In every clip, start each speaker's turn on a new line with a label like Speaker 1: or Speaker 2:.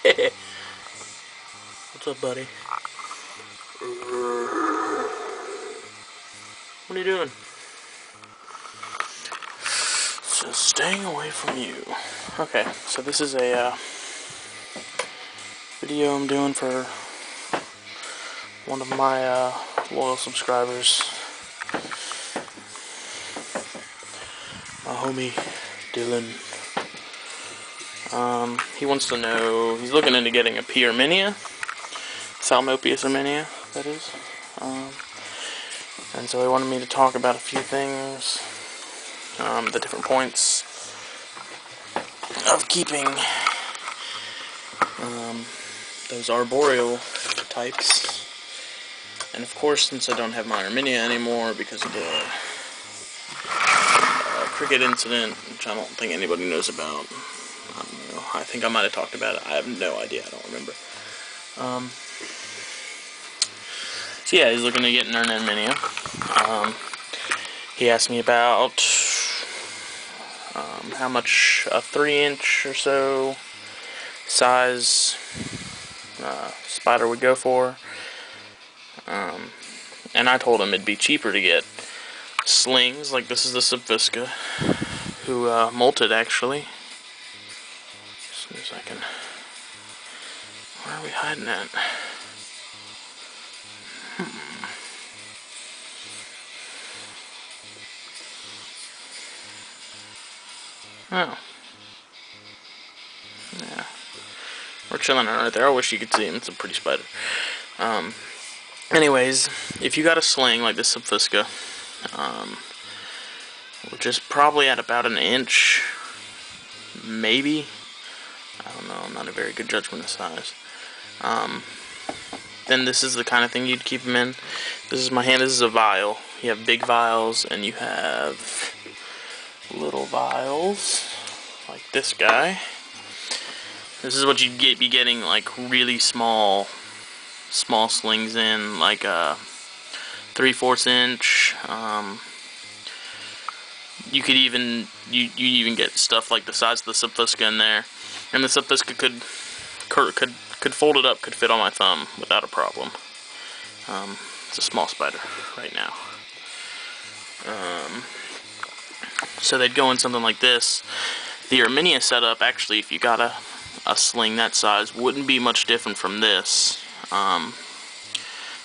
Speaker 1: What's up, buddy? What are you doing? Just staying away from you. Okay, so this is a video I'm doing for one of my loyal subscribers. My homie Dylan. He wants to know, he's looking into getting a P. Arminia, Psalmopius Arminia, that is. And so he wanted me to talk about a few things, the different points of keeping those arboreal types. And of course, since I don't have my Arminia anymore because of the cricket incident, which I don't think anybody knows about. I don't know. I think I might have talked about it. I have no idea. I don't remember. So yeah, he's looking to get an Arminia. He asked me about how much a 3-inch or so size spider would go for. And I told him it'd be cheaper to get slings, like this is the Subvisca, who molted actually. Just a second. Where are we hiding at? Oh. Yeah. We're chilling right there. I wish you could see him. It's a pretty spider. Anyways, if you got a sling like this Subvisca, which is probably at about 1 inch, maybe. I don't know. I'm not a very good judgment of size. Then this is the kind of thing you'd keep them in. This is my hand. This is a vial. You have big vials and you have little vials like this guy. This is what you'd be getting, like really small slings in, like a 3/4 inch. You could even you even get stuff like the size of the Subvisca in there, and the Subvisca could fold it up, could fit on my thumb without a problem. It's a small spider right now. So they'd go in something like this. The Arminia setup, actually, if you got a sling that size, wouldn't be much different from this.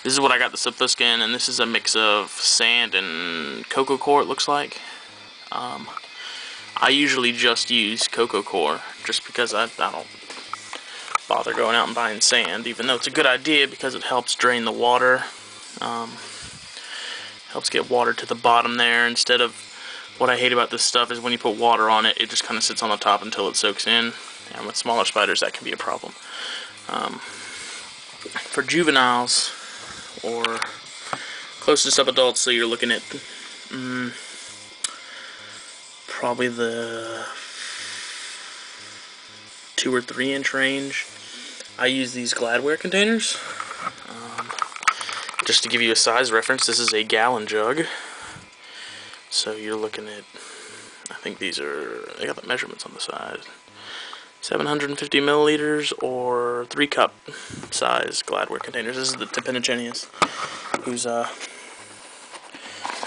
Speaker 1: This is what I got the Subvisca in, and this is a mix of sand and cocoa core, it looks like. I usually just use cocoa core, just because I don't bother going out and buying sand, even though it's a good idea because it helps drain the water. Helps get water to the bottom there, instead of, what I hate about this stuff is when you put water on it, it just kind of sits on the top until it soaks in, and with smaller spiders that can be a problem. For juveniles, or close to subadults, so you're looking at probably the 2 or 3 inch range, I use these Gladware containers. Just to give you a size reference, this is a gallon jug. So you're looking at, I think these are, they got the measurements on the side, 750 milliliters or 3-cup size Gladware containers. This is the Tympinogenius, who's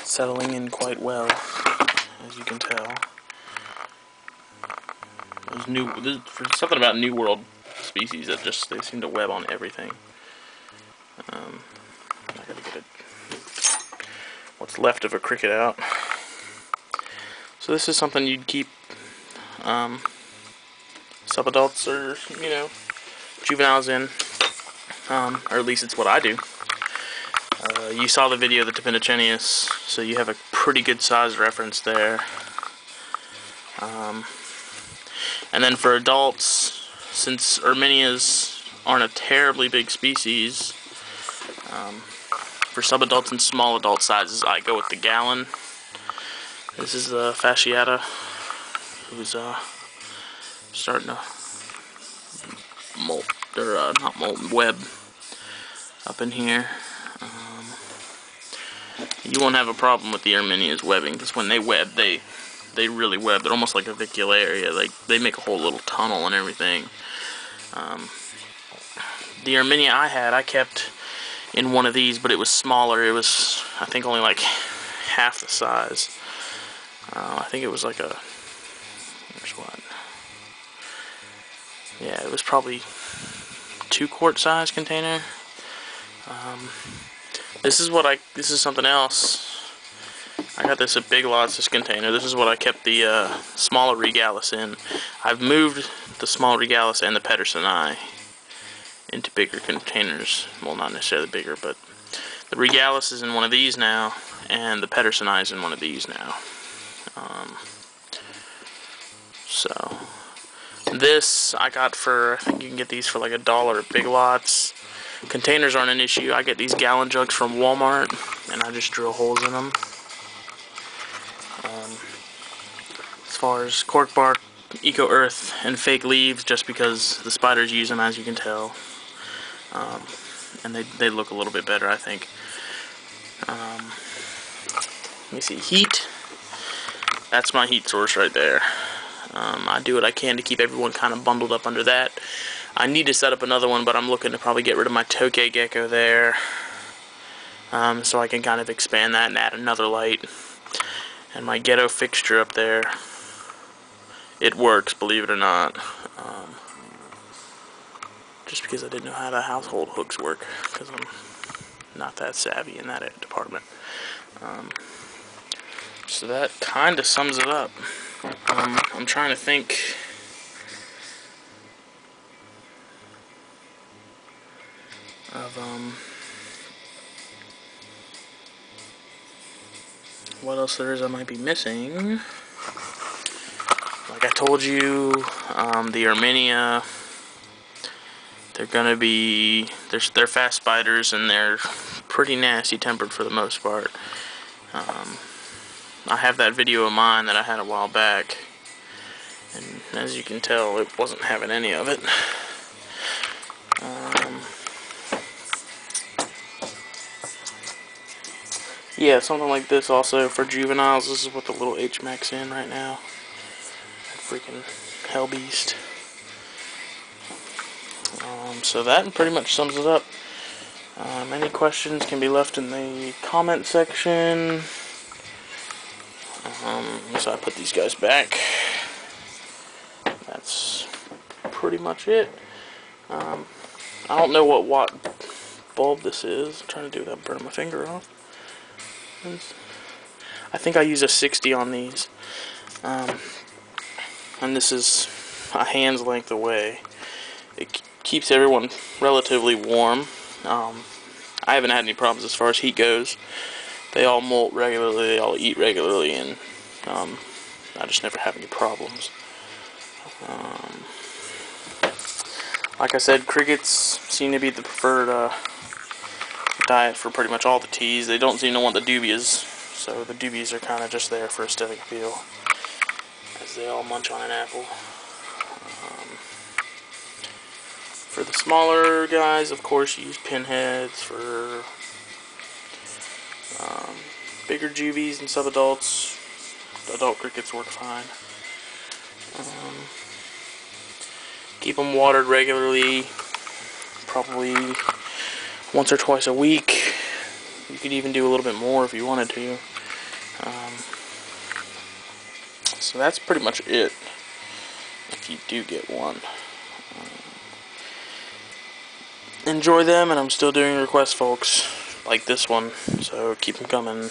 Speaker 1: settling in quite well, as you can tell. There's something about New World species that just, they seem to web on everything. I gotta get what's left of a cricket out. So this is something you'd keep subadults or, you know, juveniles in, or at least it's what I do. You saw the video of the Tympinogenius, so you have a pretty good size reference there. And then for adults, since Arminias aren't a terribly big species, for subadults and small adult sizes, I go with the gallon. This is the fasciata, who's starting to molt, or not molt, web up in here. You won't have a problem with the Arminia's webbing, because when they web, they really web. They're almost like a vicularia. Like, they make a whole little tunnel and everything. The Armenia I kept in one of these, but it was smaller. It was, I think, only like half the size. I think it was like a, here's what? Yeah, it was probably 2-quart size container. This is something else. I got this at Big Lots, this container. This is what I kept the smaller Regalis in. I've moved the small Regalis and the Pedersoni into bigger containers. Well, not necessarily bigger, but the Regalis is in one of these now, and the Pedersoni is in one of these now. So this I got for, I think you can get these for like $1 at Big Lots. Containers aren't an issue. I get these gallon jugs from Walmart, and I just drill holes in them. As far as cork bark, Eco Earth, and fake leaves, just because the spiders use them, as you can tell. And they look a little bit better, I think. Let me see, heat. That's my heat source right there. I do what I can to keep everyone kind of bundled up under that. I need to set up another one, but I'm looking to probably get rid of my Tokay gecko there, so I can kind of expand that and add another light. And my ghetto fixture up there, it works, believe it or not. Just because I didn't know how the household hooks work, because I'm not that savvy in that department. So that kind of sums it up. I'm trying to think. Of what else there is I might be missing. Like I told you, the Armenia, they're gonna be, they're fast spiders, and they're pretty nasty tempered for the most part. I have that video of mine that I had a while back, and as you can tell, it wasn't having any of it. Yeah, something like this also for juveniles. This is what the little H-Mac's in right now. Freaking hell beast. So that pretty much sums it up. Any questions can be left in the comment section. So I put these guys back. That's pretty much it. I don't know what watt bulb this is. I'm trying to do that, burn my finger off. I think I use a 60 on these. And this is a hand's length away. It keeps everyone relatively warm. I haven't had any problems as far as heat goes. They all molt regularly, they all eat regularly, and I just never have any problems. Like I said, crickets seem to be the preferred diet for pretty much all the teas. They don't seem to want the dubias, so the dubias are kind of just there for aesthetic appeal, as they all munch on an apple. For the smaller guys, of course, you use pinheads. For bigger juvies and subadults, adult crickets work fine. Keep them watered regularly, probably once or twice a week. You could even do a little bit more if you wanted to. So that's pretty much it, if you do get one. Enjoy them, and I'm still doing requests, folks, like this one, so keep them coming.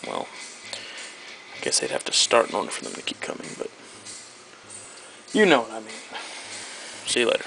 Speaker 1: Well, I guess they'd have to start in order for them to keep coming, but you know what I mean. See you later.